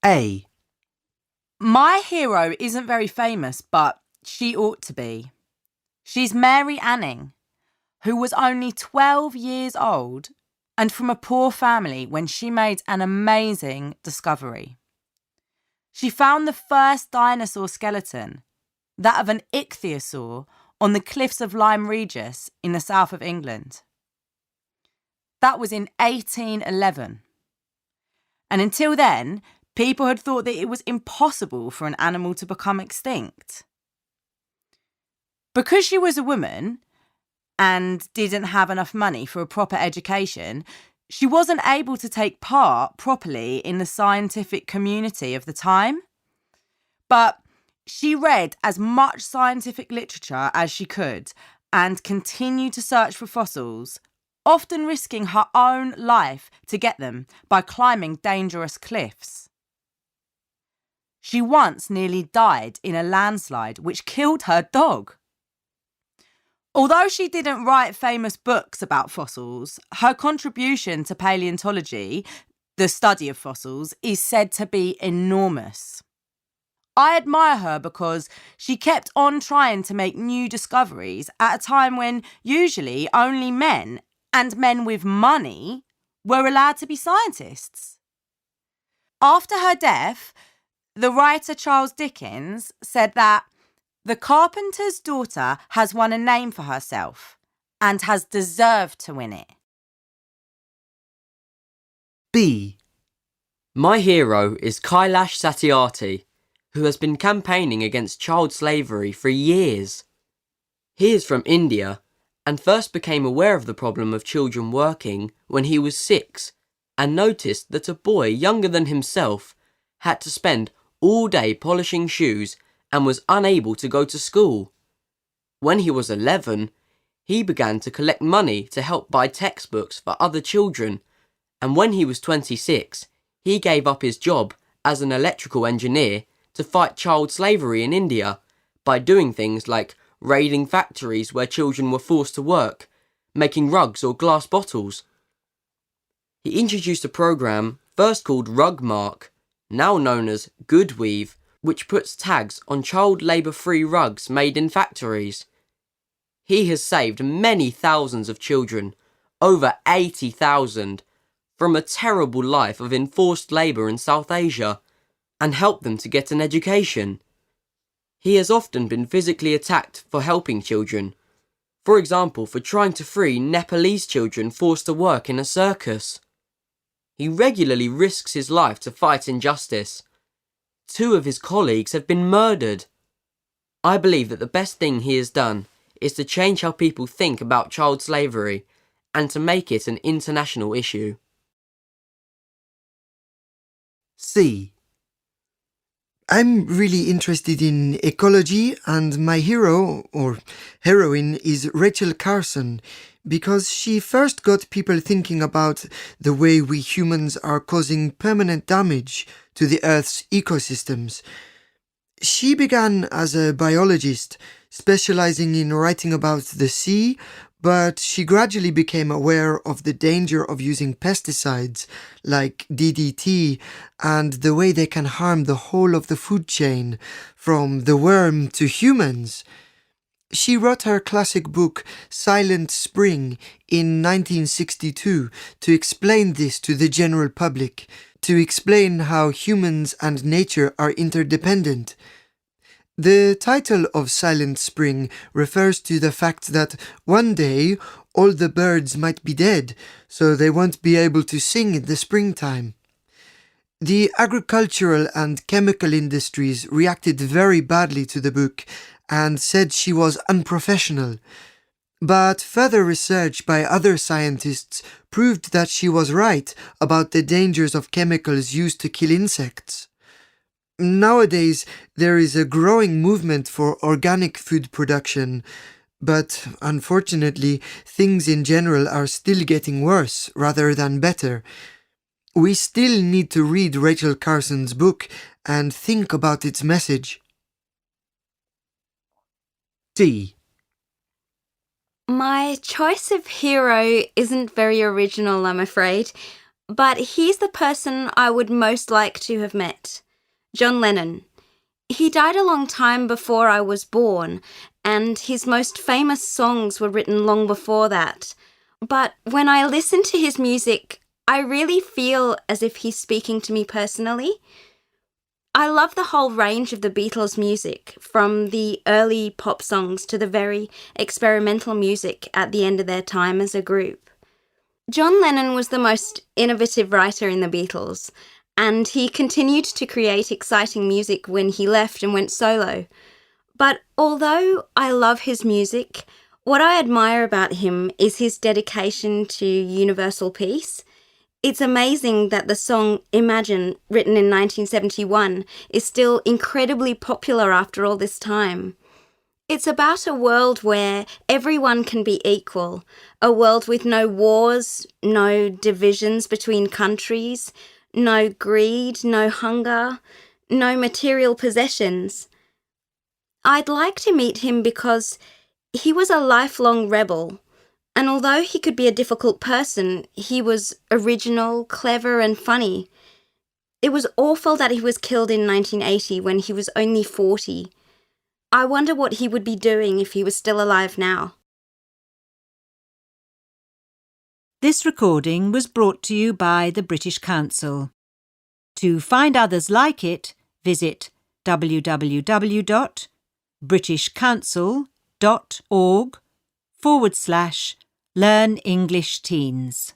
A. My hero isn't very famous, but she ought to be. She's Mary Anning, who was only 12 years old and from a poor family when she made an amazing discovery. She found the first dinosaur skeleton, that of an ichthyosaur, on the cliffs of Lyme Regis in the south of England. That was in 1811. And until then, people had thought that it was impossible for an animal to become extinct. Because she was a woman and didn't have enough money for a proper education, she wasn't able to take part properly in the scientific community of the time. But she read as much scientific literature as she could and continued to search for fossils, often risking her own life to get them by climbing dangerous cliffs. She once nearly died in a landslide which killed her dog. Although she didn't write famous books about fossils, her contribution to paleontology, the study of fossils, is said to be enormous. I admire her because she kept on trying to make new discoveries at a time when usually only men, and men with money, were allowed to be scientists. After her death, the writer Charles Dickens said that the carpenter's daughter has won a name for herself and has deserved to win it. B. My hero is Kailash Satyarthi, who has been campaigning against child slavery for years. He is from India and first became aware of the problem of children working when he was 6 and noticed that a boy younger than himself had to spend all day polishing shoes and was unable to go to school. When he was 11, he began to collect money to help buy textbooks for other children, and when he was 26, he gave up his job as an electrical engineer to fight child slavery in India by doing things like raiding factories where children were forced to work, making rugs or glass bottles. He introduced a program first called Rugmark, now known as Goodweave, which puts tags on child labour-free rugs made in factories. He has saved many thousands of children, over 80,000, from a terrible life of enforced labour in South Asia, and helped them to get an education. He has often been physically attacked for helping children, for example for trying to free Nepalese children forced to work in a circus. He regularly risks his life to fight injustice. 2 of his colleagues have been murdered. I believe that the best thing he has done is to change how people think about child slavery and to make it an international issue. C. I'm really interested in ecology, and my hero, or heroine, is Rachel Carson, because she first got people thinking about the way we humans are causing permanent damage to the Earth's ecosystems. She began as a biologist, specializing in writing about the sea, but she gradually became aware of the danger of using pesticides like DDT and the way they can harm the whole of the food chain, from the worm to humans. She wrote her classic book Silent Spring in 1962 to explain this to the general public, to explain how humans and nature are interdependent. The title of Silent Spring refers to the fact that one day all the birds might be dead, so they won't be able to sing in the springtime. The agricultural and chemical industries reacted very badly to the book and said she was unprofessional. But further research by other scientists proved that she was right about the dangers of chemicals used to kill insects. Nowadays, there is a growing movement for organic food production, but unfortunately, things in general are still getting worse rather than better. We still need to read Rachel Carson's book and think about its message. D. My choice of hero isn't very original, I'm afraid. But here's the person I would most like to have met. John Lennon. He died a long time before I was born, and his most famous songs were written long before that. But when I listen to his music, I really feel as if he's speaking to me personally. I love the whole range of the Beatles' music, from the early pop songs to the very experimental music at the end of their time as a group. John Lennon was the most innovative writer in the Beatles, and he continued to create exciting music when he left and went solo. But although I love his music, what I admire about him is his dedication to universal peace. It's amazing that the song Imagine, written in 1971, is still incredibly popular after all this time. It's about a world where everyone can be equal, a world with no wars, no divisions between countries, no greed, no hunger, no material possessions. I'd like to meet him because he was a lifelong rebel. And although he could be a difficult person, he was original, clever and funny. It was awful that he was killed in 1980 when he was only 40. I wonder what he would be doing if he was still alive now. This recording was brought to you by the British Council. To find others like it, visit www.britishcouncil.org/Learn English Teens.